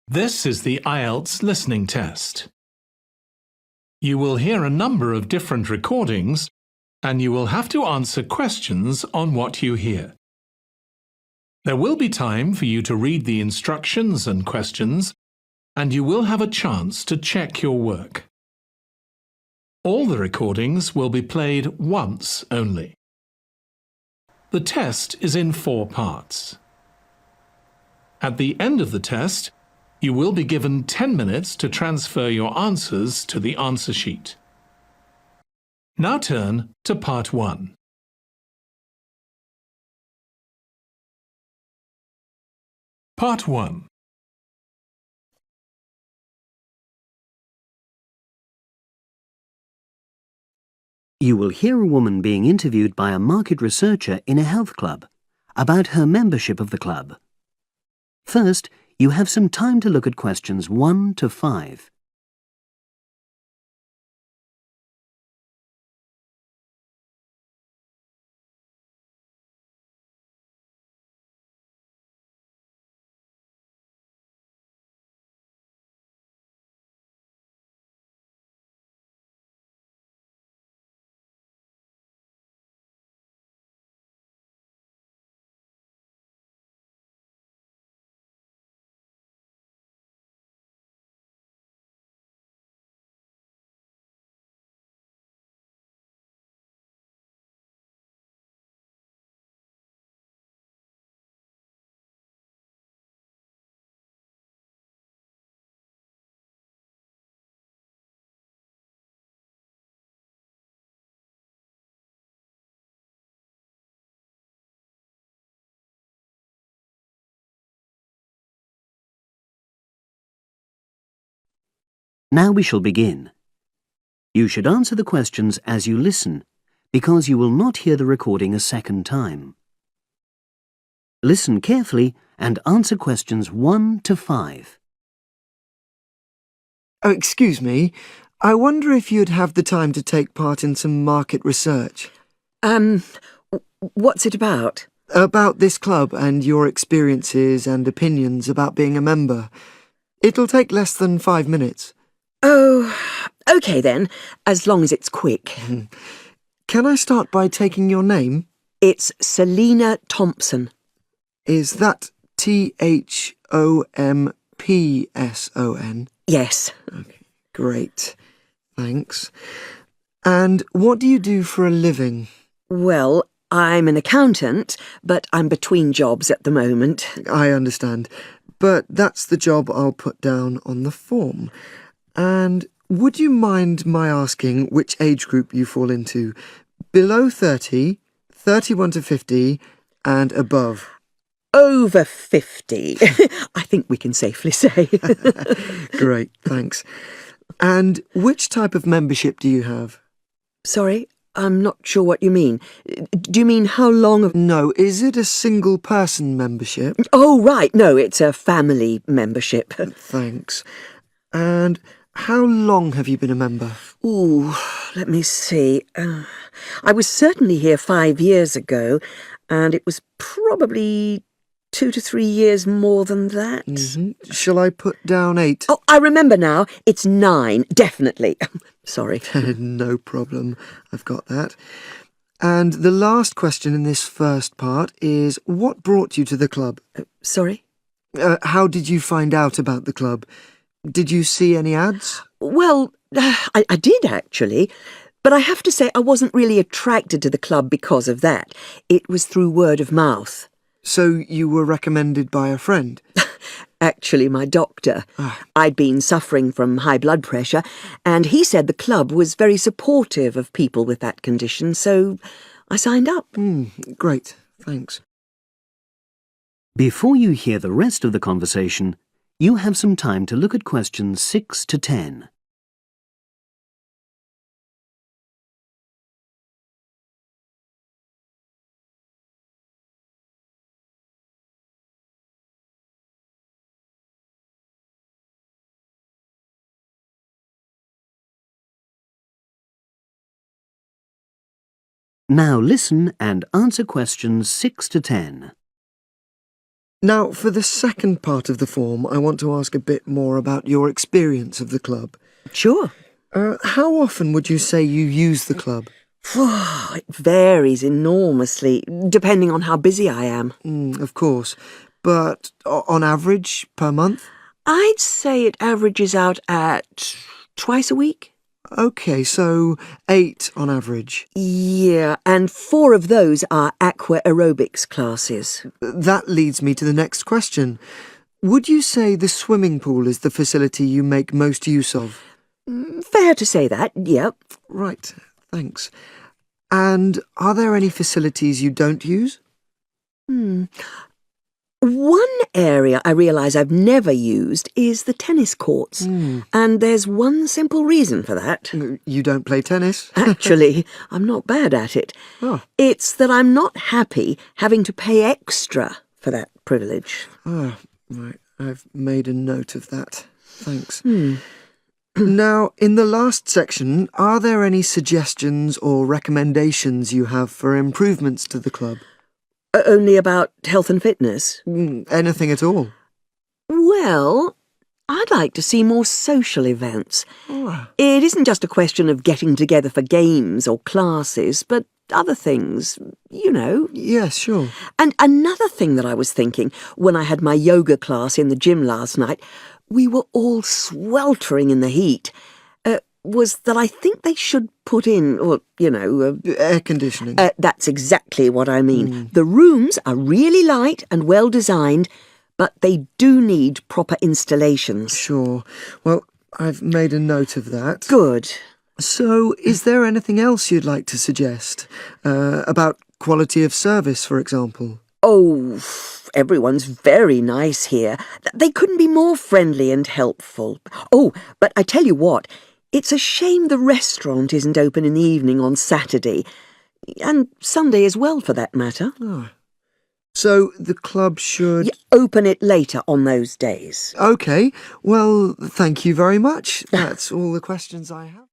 This is the IELTS listening test. You will hear a number of different recordings and you will have to answer questions on what you hear. There will be time for you to read the instructions and questions, and you will have a chance to check your work. All the recordings will be played once only. The test is in 4 parts. At the end of the test, you will be given 10 minutes to transfer your answers to the answer sheet. Now turn to Part 1. Part 1. You will hear a woman being interviewed by a market researcher in a health club about her membership of the club. First, you have some time to look at questions 1 to 5. Now we shall begin. You should answer the questions as you listen, because you will not hear the recording a second time. Listen carefully and answer questions 1 to 5. Oh, excuse me. I wonder if you'd have the time to take part in some market research. What's it about? About this club and your experiences and opinions about being a member. It'll take less than 5 minutes. Oh, OK then, as long as it's quick. Can I start by taking your name? It's Selina Thompson. Is that Thompson? Yes. Okay, great. Thanks. And what do you do for a living? Well, I'm an accountant, but I'm between jobs at the moment. I understand. But that's the job I'll put down on the form. And would you mind my asking which age group you fall into? Below 30, 31 to 50, and above? Over 50, I think we can safely say. Great, thanks. And which type of membership do you have? Sorry, I'm not sure what you mean. Do you mean how long of... No, is it a single-person membership? Oh, right, no, it's a family membership. Thanks. And how long have you been a member? Ooh, let me see. I was certainly here 5 years ago, and it was probably 2 to 3 years more than that. Shall I put down 8? Oh, I remember now. It's 9, definitely. Sorry. No problem. I've got that. And the last question in this first part is, what brought you to the club? Sorry? How did you find out about the club? Did you see any ads? Well, I did actually, but I have to say I wasn't really attracted to the club because of that. It was through word of mouth. So you were recommended by a friend? Actually, my doctor. I'd been suffering from high blood pressure, and he said the club was very supportive of people with that condition, so I signed up. Great, thanks. Before you hear the rest of the conversation, you have some time to look at questions 6 to 10. Now listen and answer questions 6 to 10. Now, for the second part of the form, I want to ask a bit more about your experience of the club. Sure. How often would you say you use the club? It varies enormously, depending on how busy I am. Of course. But on average, per month? I'd say it averages out at twice a week. OK, so 8 on average. Yeah, and 4 of those are aqua aerobics classes. That leads me to the next question. Would you say the swimming pool is the facility you make most use of? Fair to say that, yep. Right, thanks. And are there any facilities you don't use? One area I realise I've never used is the tennis courts. And there's one simple reason for that. You don't play tennis? Actually, I'm not bad at it. Oh. It's that I'm not happy having to pay extra for that privilege. Right, I've made a note of that. Thanks. Now, in the last section, are there any suggestions or recommendations you have for improvements to the club? Only about health and fitness? Anything at all? Well, I'd like to see more social events. It isn't just a question of getting together for games or classes, but other things, you know. Yes, sure. And another thing that I was thinking when I had my yoga class in the gym last night, we were all sweltering in the heat, was that I think they should put in, or, you know... air conditioning. That's exactly what I mean. The rooms are really light and well designed, but they do need proper installations. Sure. Well, I've made a note of that. Good. So, is there anything else you'd like to suggest? About quality of service, for example? Oh, everyone's very nice here. They couldn't be more friendly and helpful. Oh, but I tell you what, it's a shame the restaurant isn't open in the evening on Saturday, and Sunday as well, for that matter. So, the club should... Open it later on those days. OK. Well, thank you very much. That's all the questions I have.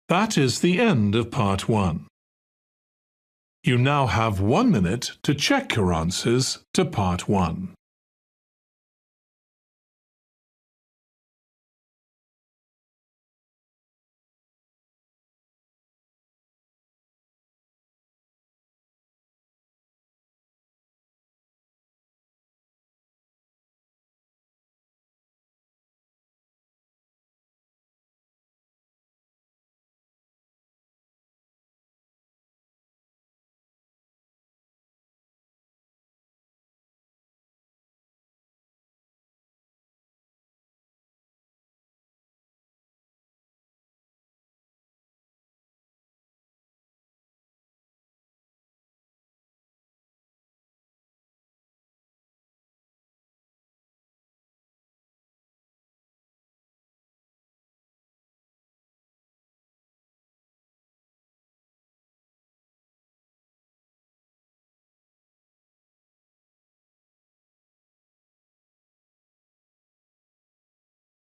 That is the end of part 1. You now have 1 minute to check your answers to part 1.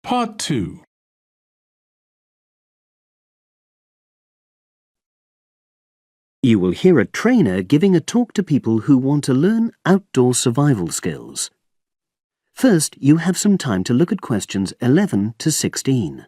Part 2. You will hear a trainer giving a talk to people who want to learn outdoor survival skills. First, you have some time to look at questions 11 to 16.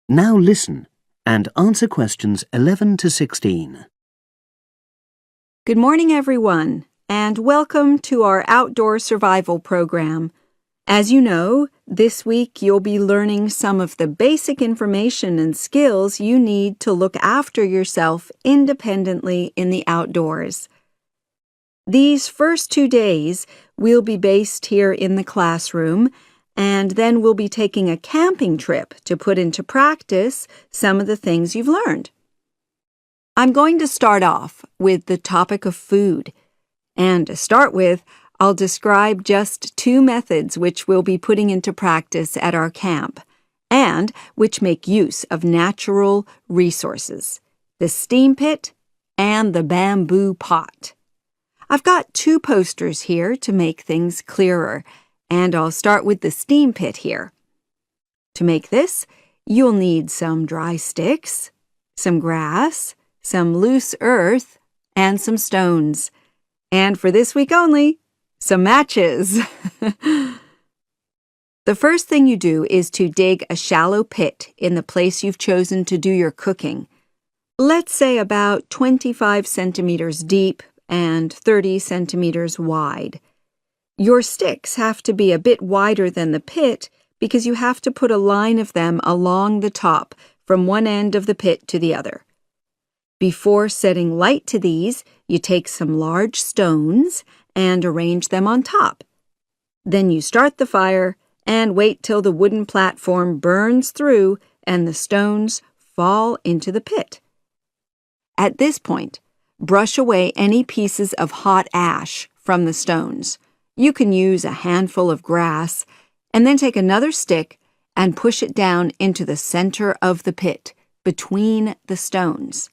Now listen and answer questions 11 to 16. Good morning, everyone, and welcome to our outdoor survival program. As you know, this week you'll be learning some of the basic information and skills you need to look after yourself independently in the outdoors. These first 2 days will be based here in the classroom, and then we'll be taking a camping trip to put into practice some of the things you've learned. I'm going to start off with the topic of food. And to start with, I'll describe just 2 methods which we'll be putting into practice at our camp, and which make use of natural resources, the steam pit and the bamboo pot. I've got 2 posters here to make things clearer, and I'll start with the steam pit here. To make this, you'll need some dry sticks, some grass, some loose earth, and some stones. And for this week only, some matches. The first thing you do is to dig a shallow pit in the place you've chosen to do your cooking. Let's say about 25 centimeters deep and 30 centimeters wide. Your sticks have to be a bit wider than the pit because you have to put a line of them along the top from one end of the pit to the other. Before setting light to these, you take some large stones and arrange them on top. Then you start the fire and wait till the wooden platform burns through and the stones fall into the pit. At this point, brush away any pieces of hot ash from the stones. You can use a handful of grass and then take another stick and push it down into the center of the pit, between the stones.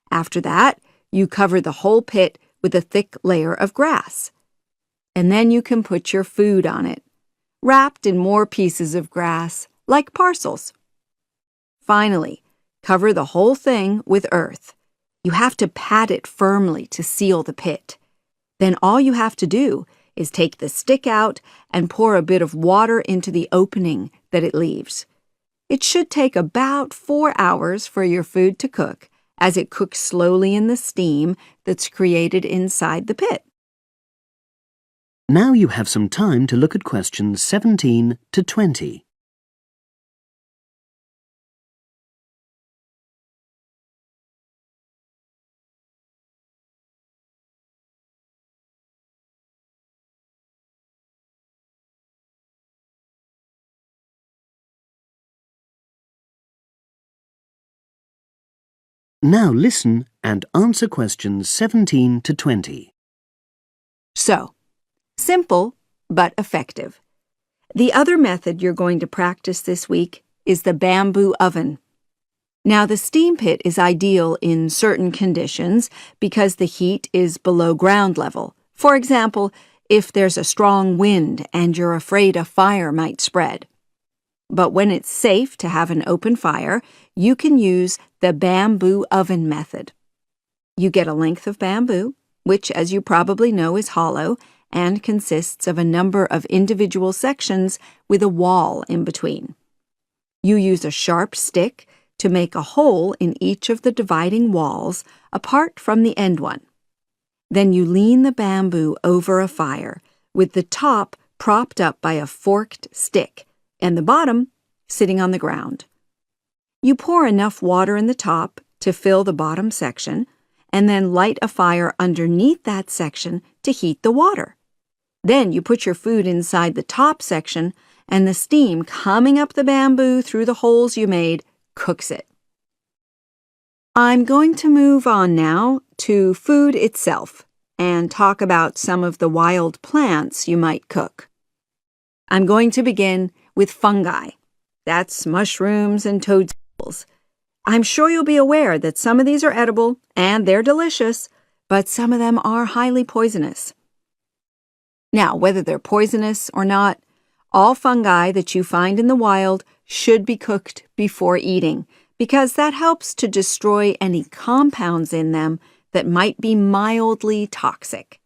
After that, you cover the whole pit with a thick layer of grass. And then you can put your food on it, wrapped in more pieces of grass, like parcels. Finally, cover the whole thing with earth. You have to pat it firmly to seal the pit. Then all you have to do is take the stick out and pour a bit of water into the opening that it leaves. It should take about 4 hours for your food to cook, as it cooks slowly in the steam that's created inside the pit. Now you have some time to look at questions 17 to 20. Now listen and answer questions 17 to 20. So, simple but effective. The other method you're going to practice this week is the bamboo oven. Now, the steam pit is ideal in certain conditions because the heat is below ground level. For example, if there's a strong wind and you're afraid a fire might spread. But when it's safe to have an open fire, you can use the bamboo oven method. You get a length of bamboo, which, as you probably know, is hollow and consists of a number of individual sections with a wall in between. You use a sharp stick to make a hole in each of the dividing walls apart from the end one. Then you lean the bamboo over a fire with the top propped up by a forked stick and the bottom sitting on the ground. You pour enough water in the top to fill the bottom section and then light a fire underneath that section to heat the water. Then you put your food inside the top section and the steam coming up the bamboo through the holes you made cooks it. I'm going to move on now to food itself and talk about some of the wild plants you might cook. I'm going to begin with fungi. That's mushrooms and toadstools. I'm sure you'll be aware that some of these are edible and they're delicious, but some of them are highly poisonous. Now, whether they're poisonous or not, all fungi that you find in the wild should be cooked before eating, because that helps to destroy any compounds in them that might be mildly toxic.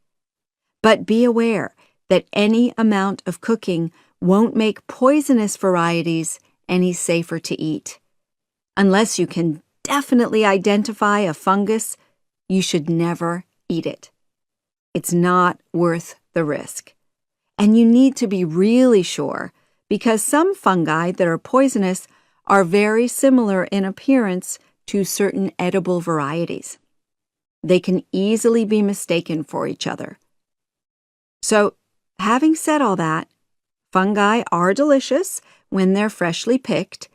But be aware that any amount of cooking won't make poisonous varieties any safer to eat. Unless you can definitely identify a fungus, you should never eat it. It's not worth the risk. And you need to be really sure, because some fungi that are poisonous are very similar in appearance to certain edible varieties. They can easily be mistaken for each other. So, having said all that, fungi are delicious when they're freshly picked,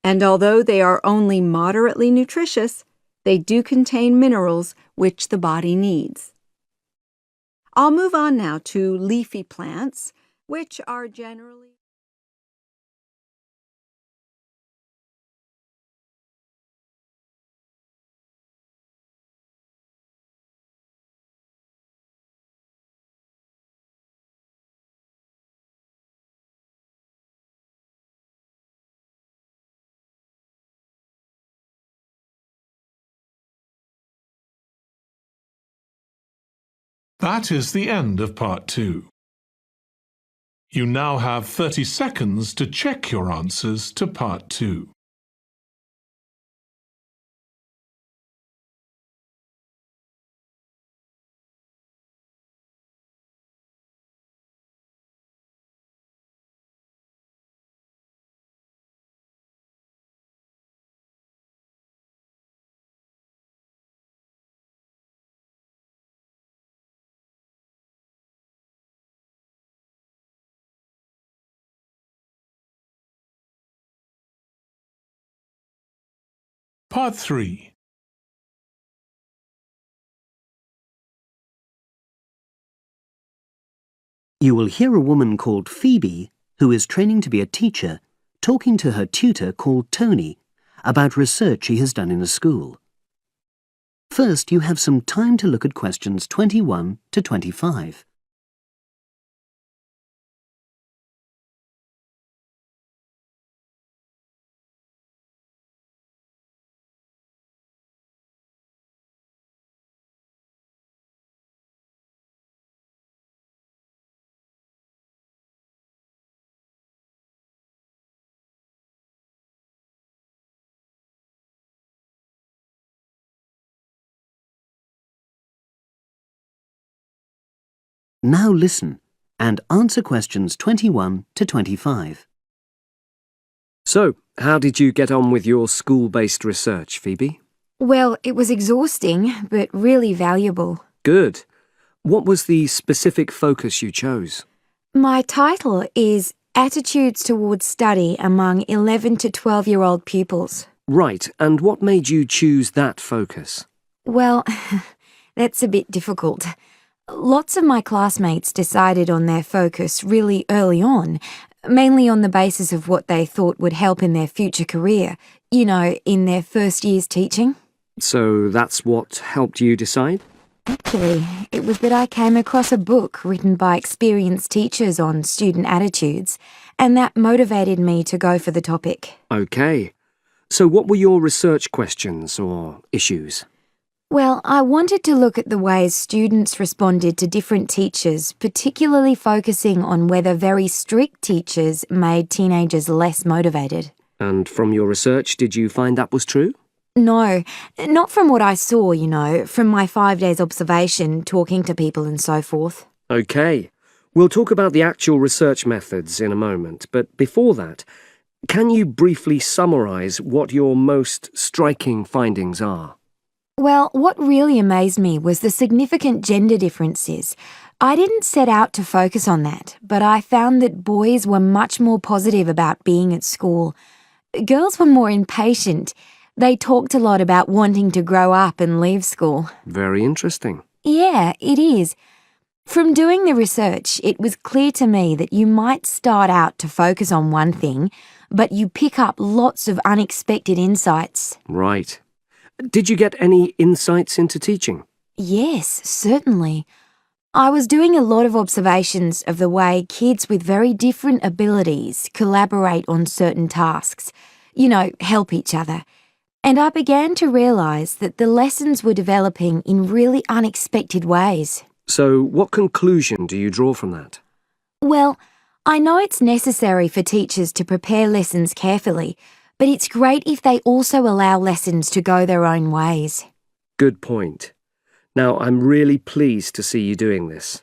and although they are only moderately nutritious, they do contain minerals which the body needs. I'll move on now to leafy plants, which are generally... That is the end of part 2. You now have 30 seconds to check your answers to part 2. Part 3. You will hear a woman called Phoebe, who is training to be a teacher, talking to her tutor called Tony about research she has done in a school. First, you have some time to look at questions 21 to 25. Now listen and answer questions 21 to 25. So, how did you get on with your school-based research, Phoebe? Well, it was exhausting, but really valuable. Good. What was the specific focus you chose? My title is Attitudes Towards Study Among 11 to 12-year-old Pupils. Right, and what made you choose that focus? Well, that's a bit difficult. Lots of my classmates decided on their focus really early on, mainly on the basis of what they thought would help in their future career, you know, in their first year's teaching. So that's what helped you decide? Actually, it was that I came across a book written by experienced teachers on student attitudes, and that motivated me to go for the topic. Okay. So what were your research questions or issues? Well, I wanted to look at the ways students responded to different teachers, particularly focusing on whether very strict teachers made teenagers less motivated. And from your research, did you find that was true? No, not from what I saw, you know, from my 5 days observation, talking to people and so forth. Okay. We'll talk about the actual research methods in a moment, but before that, can you briefly summarise what your most striking findings are? Well, what really amazed me was the significant gender differences. I didn't set out to focus on that, but I found that boys were much more positive about being at school. Girls were more impatient. They talked a lot about wanting to grow up and leave school. Very interesting. Yeah, it is. From doing the research, it was clear to me that you might start out to focus on one thing, but you pick up lots of unexpected insights. Right. Did you get any insights into teaching? Yes, certainly. I was doing a lot of observations of the way kids with very different abilities collaborate on certain tasks, you know, help each other. And I began to realise that the lessons were developing in really unexpected ways. So what conclusion do you draw from that? Well, I know it's necessary for teachers to prepare lessons carefully, but it's great if they also allow lessons to go their own ways. Good point. Now, I'm really pleased to see you doing this.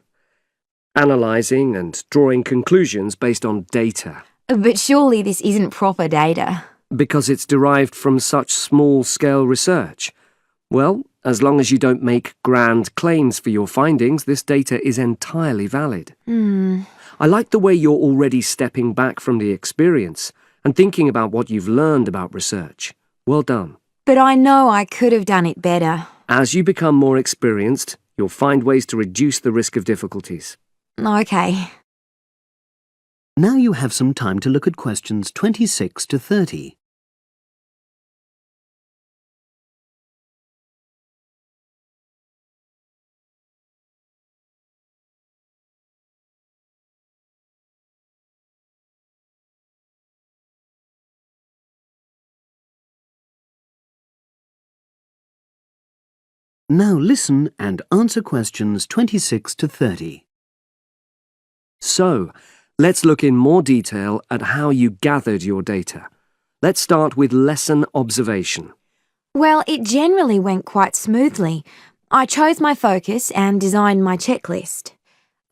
Analysing and drawing conclusions based on data. But surely this isn't proper data. Because it's derived from such small-scale research. Well, as long as you don't make grand claims for your findings, this data is entirely valid. I like the way you're already stepping back from the experience and thinking about what you've learned about research. Well done. But I know I could have done it better. As you become more experienced, you'll find ways to reduce the risk of difficulties. Okay. Now you have some time to look at questions 26 to 30. Now listen and answer questions 26 to 30. So, let's look in more detail at how you gathered your data. Let's start with lesson observation. Well, it generally went quite smoothly. I chose my focus and designed my checklist.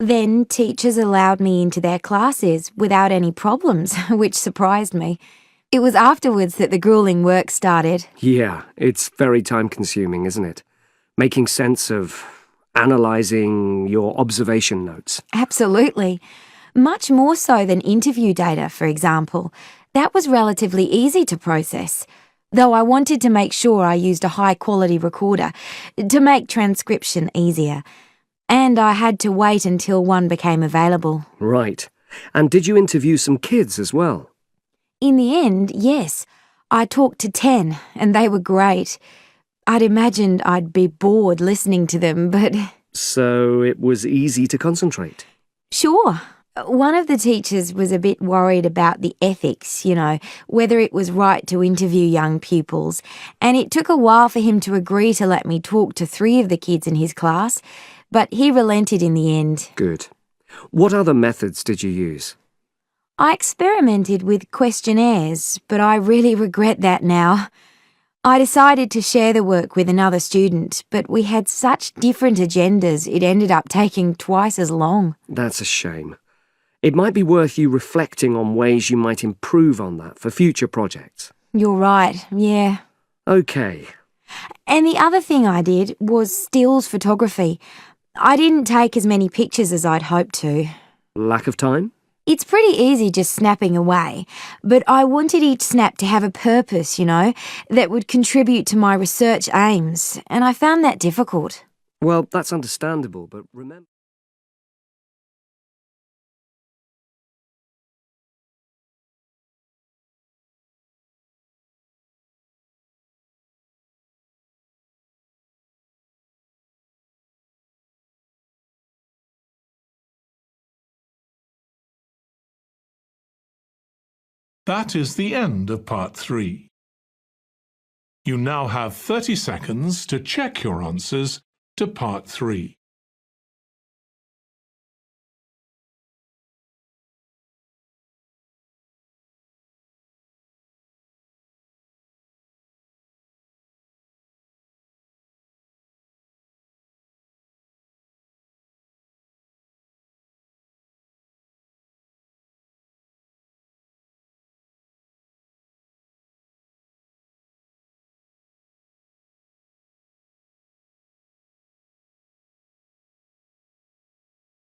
Then teachers allowed me into their classes without any problems, which surprised me. It was afterwards that the grueling work started. Yeah, it's very time-consuming, isn't it? Making sense of analysing your observation notes. Absolutely. Much more so than interview data, for example. That was relatively easy to process, though I wanted to make sure I used a high-quality recorder to make transcription easier. And I had to wait until one became available. Right. And did you interview some kids as well? In the end, yes. I talked to 10, and they were great. I'd imagined I'd be bored listening to them, but... So it was easy to concentrate? Sure. One of the teachers was a bit worried about the ethics, whether it was right to interview young pupils, and it took a while for him to agree to let me talk to 3 of the kids in his class, but he relented in the end. Good. What other methods did you use? I experimented with questionnaires, but I really regret that now. I decided to share the work with another student, but we had such different agendas it ended up taking twice as long. That's a shame. It might be worth you reflecting on ways you might improve on that for future projects. You're right, yeah. Okay. And the other thing I did was stills photography. I didn't take as many pictures as I'd hoped to. Lack of time? It's pretty easy just snapping away, but I wanted each snap to have a purpose, that would contribute to my research aims, and I found that difficult. Well, that's understandable, but remember... That is the end of part 3. You now have 30 seconds to check your answers to part 3.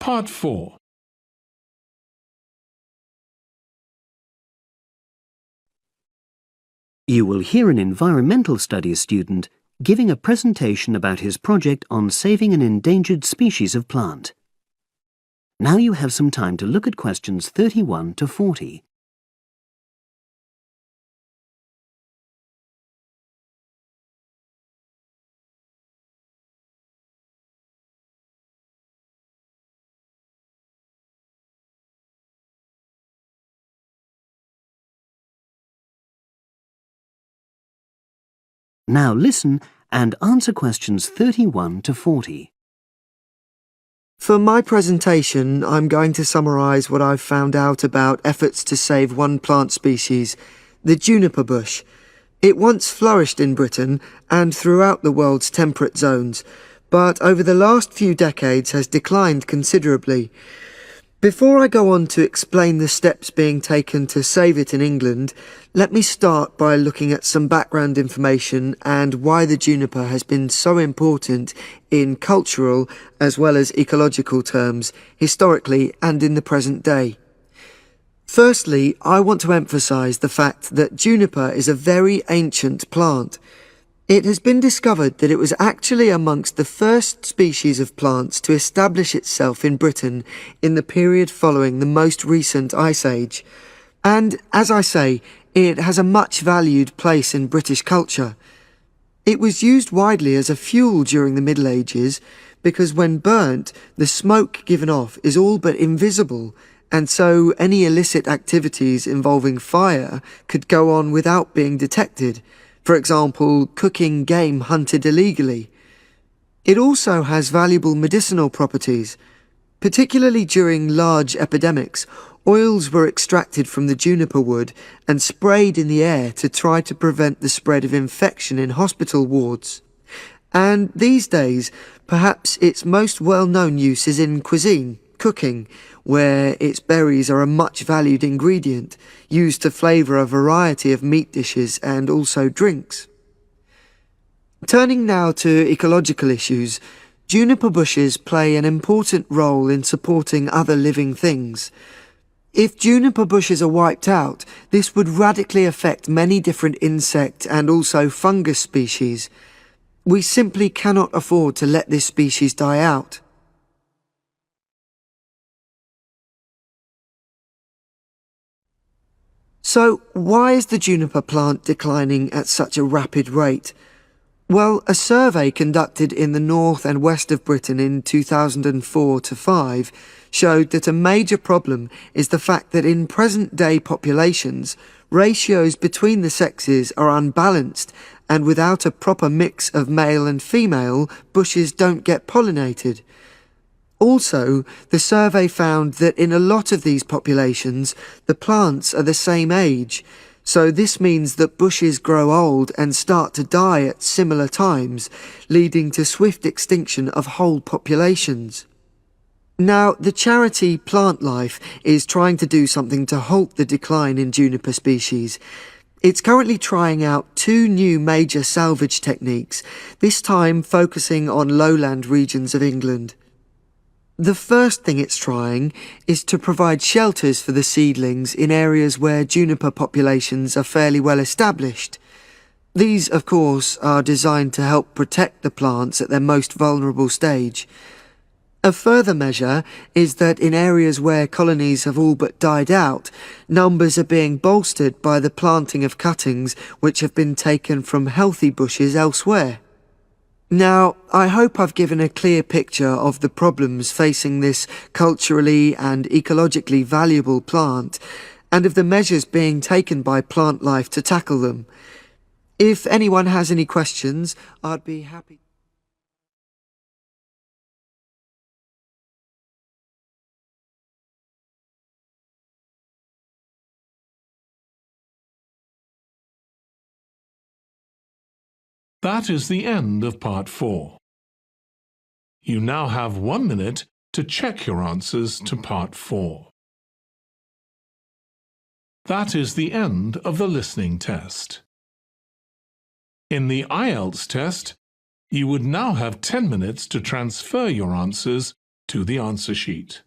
Part 4. You will hear an environmental studies student giving a presentation about his project on saving an endangered species of plant. Now you have some time to look at questions 31 to 40. Now listen and answer questions 31 to 40. For my presentation, I'm going to summarise what I've found out about efforts to save one plant species, the juniper bush. It once flourished in Britain and throughout the world's temperate zones, but over the last few decades has declined considerably. Before I go on to explain the steps being taken to save it in England, let me start by looking at some background information and why the juniper has been so important in cultural as well as ecological terms, historically and in the present day. Firstly, I want to emphasise the fact that juniper is a very ancient plant. It has been discovered that it was actually amongst the first species of plants to establish itself in Britain in the period following the most recent Ice Age. And, as I say, it has a much valued place in British culture. It was used widely as a fuel during the Middle Ages because when burnt, the smoke given off is all but invisible, and so any illicit activities involving fire could go on without being detected. For example, cooking game hunted illegally. It also has valuable medicinal properties. Particularly during large epidemics, oils were extracted from the juniper wood and sprayed in the air to try to prevent the spread of infection in hospital wards. And these days, perhaps its most well-known use is in cuisine, cooking, where its berries are a much valued ingredient, used to flavour a variety of meat dishes and also drinks. Turning now to ecological issues, juniper bushes play an important role in supporting other living things. If juniper bushes are wiped out, this would radically affect many different insect and also fungus species. We simply cannot afford to let this species die out. So, why is the juniper plant declining at such a rapid rate? Well, a survey conducted in the north and west of Britain in 2004-5 showed that a major problem is the fact that in present-day populations, ratios between the sexes are unbalanced, and without a proper mix of male and female, bushes don't get pollinated. Also, the survey found that in a lot of these populations, the plants are the same age, so this means that bushes grow old and start to die at similar times, leading to swift extinction of whole populations. Now, the charity Plant Life is trying to do something to halt the decline in juniper species. It's currently trying out 2 new major salvage techniques, this time focusing on lowland regions of England. The first thing it's trying is to provide shelters for the seedlings in areas where juniper populations are fairly well established. These, of course, are designed to help protect the plants at their most vulnerable stage. A further measure is that in areas where colonies have all but died out, numbers are being bolstered by the planting of cuttings which have been taken from healthy bushes elsewhere. Now, I hope I've given a clear picture of the problems facing this culturally and ecologically valuable plant, and of the measures being taken by Plant Life to tackle them. If anyone has any questions, I'd be happy. That is the end of Part 4. You now have 1 minute to check your answers to Part 4. That is the end of the listening test. In the IELTS test, you would now have 10 minutes to transfer your answers to the answer sheet.